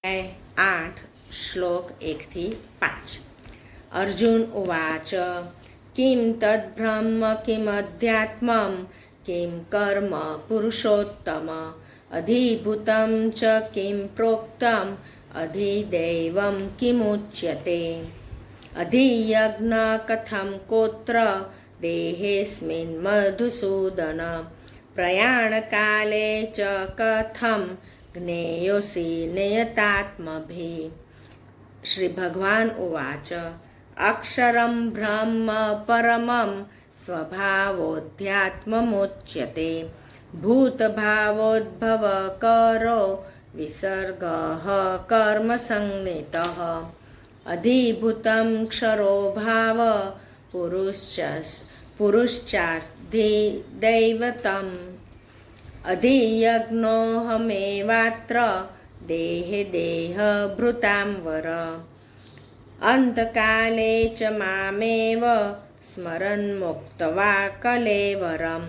8 श्लोक 1-5 अर्जुन उवाच किं तद्ब्रह्म किमध्यात्मं किं कर्म पुरुषोत्तम अधिभूतं च किं प्रोक्तम् अधिदैवं किमुच्यते अधियज्ञ कथं कोत्र देहेऽस्मिन् मधुसूदन प्रयाणकाले च कथं ज्ञेयोऽसि नियतात्मभिः। श्री भगवान उवाच अक्षरं ब्रह्म परमं स्वभावोऽध्यात्ममुच्यते भूतभावोद्भवकरो विसर्गः कर्मसंज्ञितः अधिभूतं क्षरो भाव पुरुश्चास्ति दैवतम् अधियज्ञोऽहमेवात्र देहे देहभृतां वर अन्तकाले च मामेव स्मरन् मुक्त्वा कलेवरं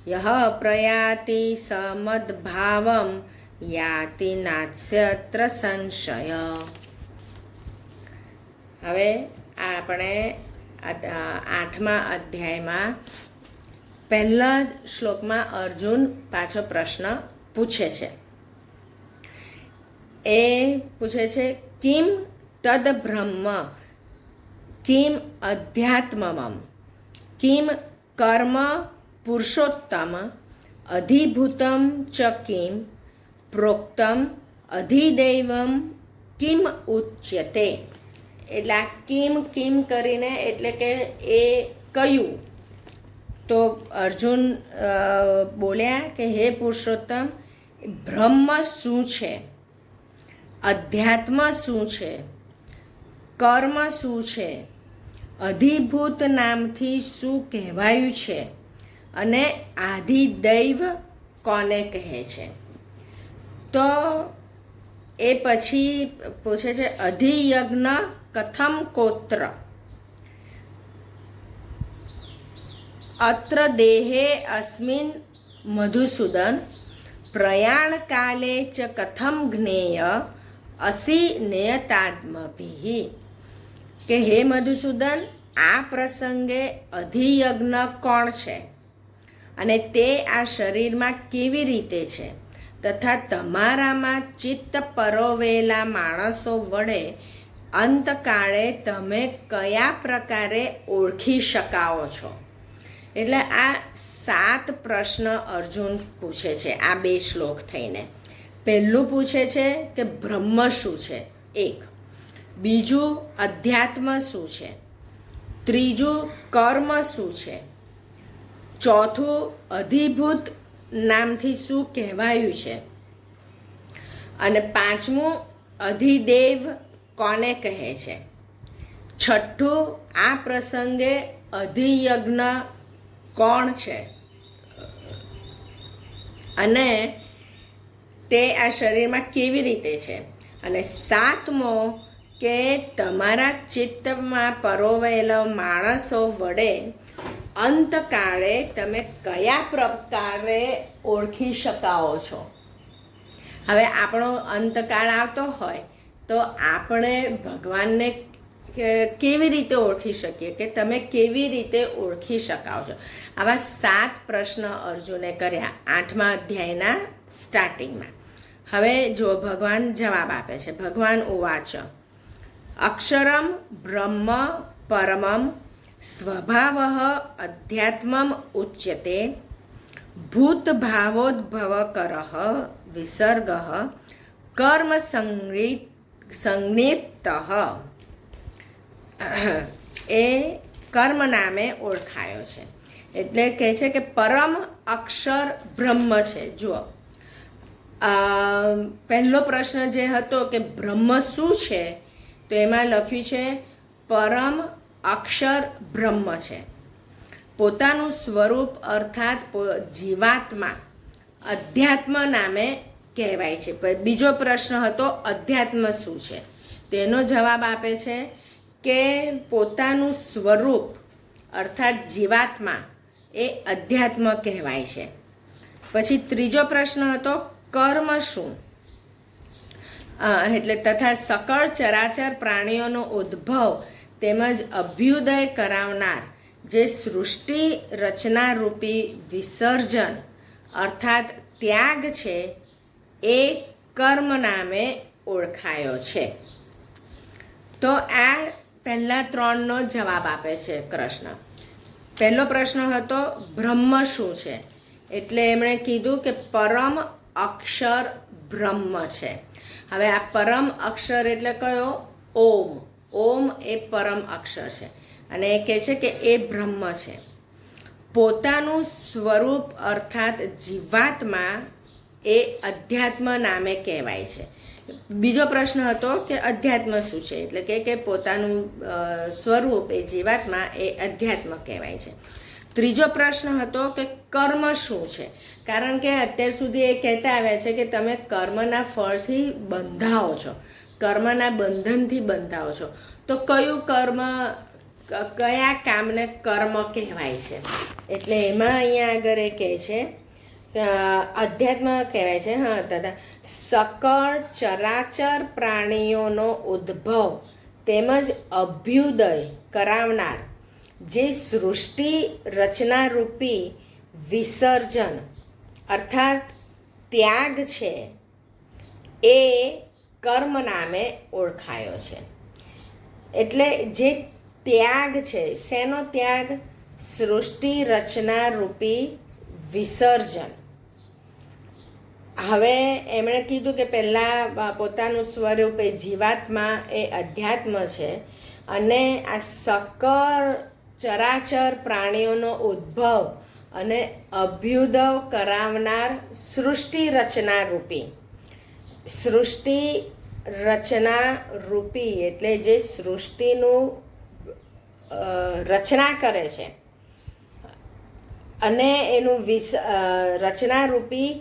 यः प्रयाति स मद्भावं याति नास्यत्र संशय। હવે આપણે 8મા અધ્યાયમાં પહેલા શ્લોકમાં અર્જુન પાછો પ્રશ્ન પૂછે છે. એ પૂછે છે કિમ તદ બ્રહ્મ કિમ અધ્યાત્મમ કિમ કર્મ પુરુષોત્તમ અધિભૂતમ ચ કિમ પ્રોક્તમ અધિદૈવમ કિમ ઉચ્યતે. એટલે આ કિમ કિમ કરીને એટલે કે એ કયું. તો અર્જુન બોલ્યા કે હે પુરુષોત્તમ, બ્રહ્મ શું છે, અધ્યાત્મ શું છે, કર્મ શું છે, અધિભૂત નામથી શું કહેવાયું છે અને આધિદૈવ કોને કહે છે. તો એ પછી પૂછે છે અધિયજ્ઞ કથમ કોત્ર અત્ર દેહે અસ્મિન મધુસૂદન પ્રયાણકાલે ચ કથમ જ્ઞેય અસી નિયતાત્મભિઃ. કે હે મધુસૂદન, આ પ્રસંગે અધિયજ્ઞ કોણ છે અને તે આ શરીરમાં કેવી રીતે છે તથા તમારામાં ચિત્ત પરોવેલા માણસો વડે અંતકાળે તમે કયા પ્રકારે ઓળખી શકાવો છો. એટલે આ 7 પ્રશ્ન અર્જુન પૂછે છે આ 2 શ્લોક થઈને. પહેલું પૂછે છે કે બ્રહ્મ શું છે, એક. બીજું અધ્યાત્મ શું છે. ત્રીજું કર્મ શું છે. ચોથું અધિભૂત નામથી શું કહેવાયું છે. અને પાંચમું અધિદેવ કોને કહે છે. છઠ્ઠું આ પ્રસંગે અધિયજ્ઞ કોણ છે અને તે આ શરીરમાં કેવી રીતે છે. અને 7મો કે તમારા ચિત્તમાં પરોવેલા માણસો વડે અંતકાળે તમે કયા પ્રકારે ઓળખી શકાવો છો. હવે આપણો અંતકાળ આવતો હોય તો આપણે ભગવાનને કેવી રીતે ઓળખી શકીએ, કે તમે કેવી રીતે ઓળખી શકાવો છો. આવા 7 પ્રશ્ન અર્જુને કર્યા 8મા અધ્યાયના સ્ટાર્ટિંગમાં. હવે જો ભગવાન જવાબ આપે છે. ભગવાન ઉવાચ અક્ષરમ બ્રહ્મ પરમમ સ્વભાવઃ અધ્યાત્મમ ઉચ્યતે ભૂતભાવોદ્ભવકરઃ વિસર્ગઃ કર્મ સંજ્ઞિતઃ. એ કર્મ નામે ઓળખાયો છે. એટલે કહે છે કે પરમ અક્ષર બ્રહ્મ છે. જુઓ, પહેલો પ્રશ્ન જે હતો કે બ્રહ્મ શું છે, તો એમાં લખ્યું છે પરમ અક્ષર બ્રહ્મ છે. પોતાનું સ્વરૂપ અર્થાત જીવાત્મા અધ્યાત્મ નામે કહેવાય છે. બીજો પ્રશ્ન હતો અધ્યાત્મ શું છે. તેનો જવાબ આપે છે કે પોતાનું સ્વરૂપ અર્થાત જીવાત્મા એ અધ્યાત્મ કહેવાય છે. પછી ત્રીજો પ્રશ્ન હતો કર્મ શું. એટલે તથા સકળ ચરાચર પ્રાણીઓનો ઉદ્ભવ તેમજ અભ્યુદય કરાવનાર જે સૃષ્ટિ રચનારૂપી વિસર્જન અર્થાત ત્યાગ છે એ કર્મ નામે ઓળખાયો છે. તો આ પહેલા ત્રણનો જવાબ આપે છે કૃષ્ણ. પહેલો પ્રશ્ન હતો બ્રહ્મ શું છે, એટલે એમણે કીધું કે પરમ અક્ષર બ્રહ્મ છે. હવે આ પરમ અક્ષર એટલે કયો? ઓમ. ઓમ એ પરમ અક્ષર છે અને એ કહે છે કે એ બ્રહ્મ છે. પોતાનું સ્વરૂપ અર્થાત જીવાત્મા એ અધ્યાત્મ નામે કહેવાય છે. બીજો પ્રશ્ન હતો કે અધ્યાત્મ શું છે, એટલે કે પોતાનું સ્વરૂપ એ જીવાત્મા એ અધ્યાત્મ કહેવાય છે. ત્રીજો પ્રશ્ન હતો કે કર્મ શું છે, કારણ કે અત્યાર સુધી એ કહેતા આવ્યા છે કે તમે કર્મના ફળથી બંધાઓ છો, કર્મના બંધનથી બંધાઓ છો. તો કયું કર્મ, કયા કામને કર્મ કહેવાય છે? એટલે એમાં અહીંયા આગળ એ કહે છે અધ્યાત્મ કહેવાય છે. હા, તથા સકળ ચરાચર પ્રાણીઓનો ઉદ્ભવ તેમજ અભ્યુદય કરાવનાર જે સૃષ્ટિ રચનારૂપી વિસર્જન અર્થાત ત્યાગ છે એ કર્મ નામે ઓળખાયો છે. એટલે જે ત્યાગ છે, શેનો ત્યાગ? સૃષ્ટિ રચનારૂપી વિસર્જન. હવે એમણે કીધું કે પહેલાં પોતાનું સ્વરૂપ એ જીવાત્મા એ અધ્યાત્મ છે અને આ સકળ ચરાચર પ્રાણીઓનો ઉદ્ભવ અને અભ્યુદય કરાવનાર સૃષ્ટિ રચનારૂપી. સૃષ્ટિ રચનારૂપી એટલે જે સૃષ્ટિનું રચના કરે છે અને એનું રચનારૂપી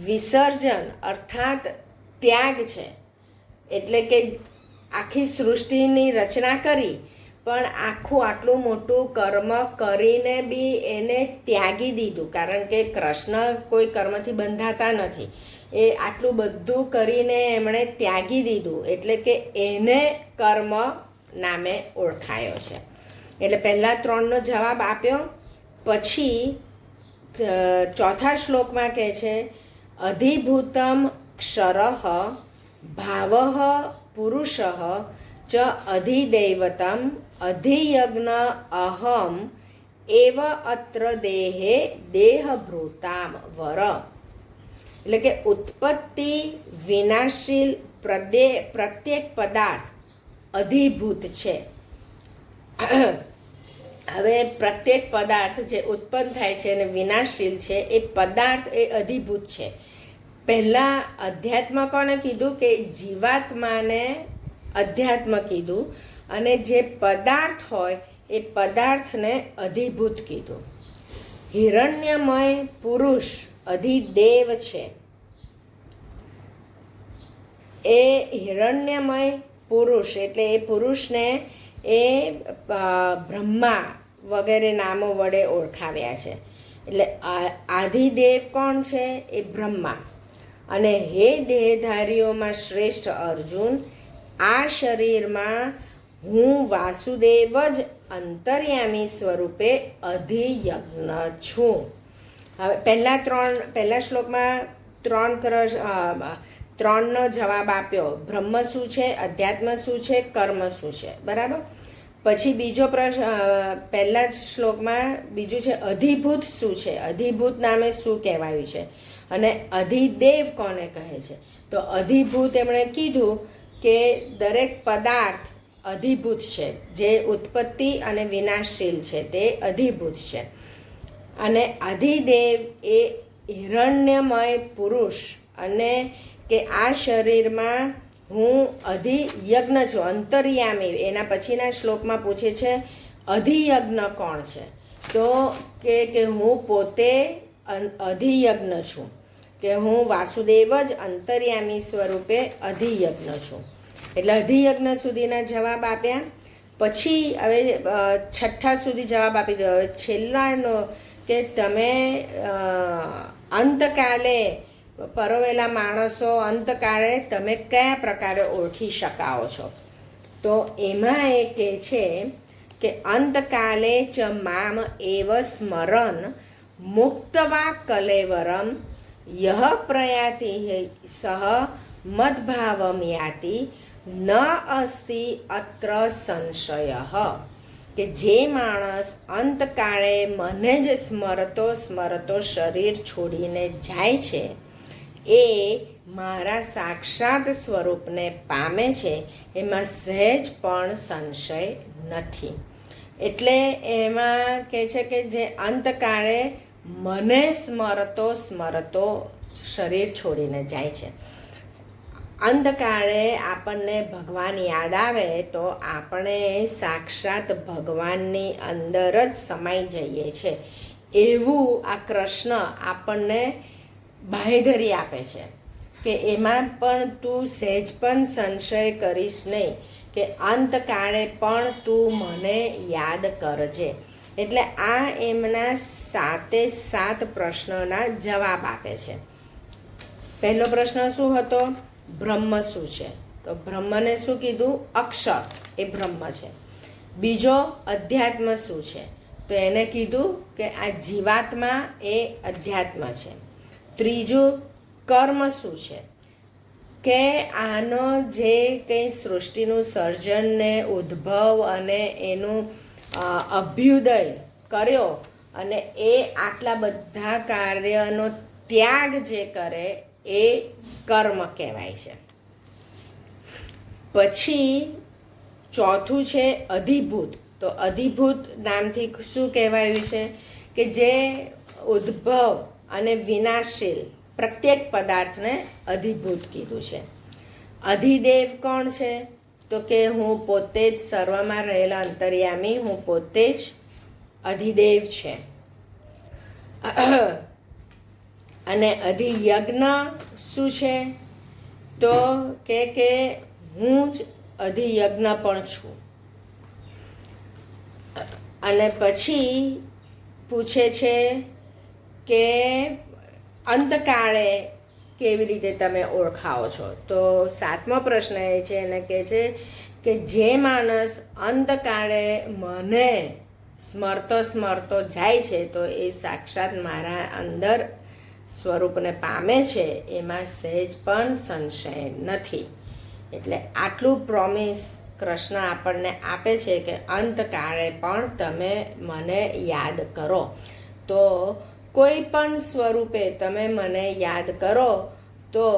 વિસર્જન અર્થાત ત્યાગ છે. એટલે કે આખી સૃષ્ટિની રચના કરી પણ આટલું મોટું કર્મ કરીને બી એને ત્યાગી દીધું, કારણ કે કૃષ્ણ કોઈ કર્મથી બંધાતા નથી. એ આટલું બધું કરીને એમણે ત્યાગી દીધું, એટલે કે એને કર્મ નામે ઓળખાયો છે. એટલે પહેલા ત્રણનો જવાબ આપ્યો. પછી ચોથા શ્લોકમાં કહે છે અધિભૂતમ ક્ષરઃ ભાવઃ પુરુષઃ ચ અધિદૈવતમ અધિયજ્ઞ અહમ એવ અત્ર દેહે દેહભૃતામ વર. એટલે કે ઉત્પત્તિ વિનાશીલ પ્રત્યેક પદાર્થ અધિભૂત છે. હવે પ્રત્યેક પદાર્થ જે ઉત્પન્ન થાય છે અને વિનાશીલ છે એ પદાર્થ એ અધિભૂત છે. પહેલાં અધ્યાત્મ કોને કીધું? કે જીવાત્માને અધ્યાત્મ કીધું અને જે પદાર્થ હોય એ પદાર્થને અધિભૂત કીધું. હિરણ્યમય પુરુષ અધિદેવ છે. એ હિરણ્યમય પુરુષ એટલે એ પુરુષને એ બ્રહ્મા વગેરે નામો વડે ઓળખાવ્યા છે. એટલે આધિદેવ કોણ છે? એ બ્રહ્મા. અને હે દેહધારીઓમાં શ્રેષ્ઠ અર્જુન, આ શરીરમાં હું વાસુદેવ જ અંતર્યામી સ્વરૂપે અધિયજ્ઞ છું. હવે પહેલા શ્લોકમાં ત્રણનો જવાબ આપ્યો. બ્રહ્મ શું છે, અધ્યાત્મ શું છે, કર્મ શું છે, બરાબર. પછી બીજો પ્રશ્ન પહેલા શ્લોકમાં બીજું છે અધિભૂત શું છે, અધિભૂત નામે શું કહેવાયું છે અને અધિદેવ કોને કહે છે? તો અધિભૂત એમણે કીધું કે દરેક પદાર્થ અધિભૂત છે, જે ઉત્પત્તિ અને વિનાશશીલ છે તે અધિભૂત છે. અને અધિદેવ એ હિરણ્યમય પુરુષ અને કે આ શરીરમાં હું અધિયજ્ઞ છું, અંતર્યામી. એના પછીના શ્લોકમાં પૂછે છે અધિયજ્ઞ કોણ છે? તો કે હું પોતે અધિયજ્ઞ છું, કે હું વાસુદેવ જ અંતર્યામી સ્વરૂપે અધિયજ્ઞ છું. એટલે અધિયજ્ઞ સુધીના જવાબ આપ્યા. પછી હવે છઠ્ઠા સુધી જવાબ આપી દો. હવે છેલ્લાનો કે તમે અંતકાલે પરોવેલા માણસો અંતકાળે તમે કયા પ્રકારે ઓળખી શકાઓ છો? તો એમાં એ કહે છે કે અંતકાલે ચ મામ એવ સ્મરન મુક્તવા કલેવરમ યહ પ્રયાતિ સહ મદભાવમ યાતિ ન અસ્તિ અત્ર સંશય. કે જે માણસ અંતકાળે મને જ સ્મરતો શરીર છોડીને જાય છે એ મારા સાક્ષાત સ્વરૂપને પામે છે, એમાં સહેજ પણ સંશય નથી. એટલે એમાં કહે છે કે જે અંતકાળે મને સ્મરતો શરીર છોડીને જાય છે. અંતકાળે આપણને ભગવાન યાદ આવે તો આપણે સાક્ષાત ભગવાનની અંદર જ સમાઈ જઈએ છીએ એવું આ કૃષ્ણ આપણને બાંહેધરી આપે છે કે એમાં પણ તું સહેજ પણ સંશય કરીશ નહીં, કે અંતકાળે પણ તું મને યાદ કરજે. એટલે આ એમના 7 પ્રશ્નોના જવાબ આપે છે. પહેલો પ્રશ્ન શું હતો? બ્રહ્મ શું છે? તો બ્રહ્મને શું કીધું? અક્ષર એ બ્રહ્મ છે. બીજો, અધ્યાત્મ શું છે? તો એને કીધું કે આ જીવાત્મા એ અધ્યાત્મ છે. ત્રીજું, કર્મ શું છે? કે આનો જે કંઈ સૃષ્ટિનું સર્જન ને ઉદ્ભવ અને એનું અભ્યુદય કર્યો અને એ આટલા બધા કાર્યનો ત્યાગ જે કરે એ કર્મ કહેવાય છે. પછી ચોથું છે અધિભૂત. તો અધિભૂત નામથી શું કહેવાયું છે? કે જે ઉદ્ભવ અને વિનાશશીલ પ્રત્યેક પદાર્થને અધિભૂત કીધું છે. અધિદેવ કોણ છે? તો કે હું પોતે જ સર્વમાં રહેલા અંતર્યામી, હું પોતે જ અધિદેવ છે. અને અધિયજ્ઞ શું છે? તો કે હું જ અધિયજ્ઞ પણ છું. અને પછી પૂછે છે કે અંતકાળે કેવી રીતે તમે ઓળખાવો છો? તો 7મો પ્રશ્ન એ છે, એને કહે છે કે જે માણસ અંતકાળે મને સ્મરતો જાય છે તો એ સાક્ષાત મારા અંદર સ્વરૂપને પામે છે, એમાં સહેજ પણ સંશય નથી. એટલે આટલું પ્રોમિસ કૃષ્ણ આપણને આપે છે કે અંતકાળે પણ તમે મને યાદ કરો. તો કોઈ પણ સ્વરૂપે તમે મને યાદ કરો તો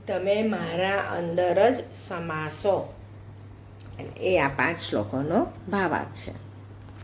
તમે મારા અંદર જ સમાશો. એ આ 5 શ્લોકોનો ભાવાર્થ છે.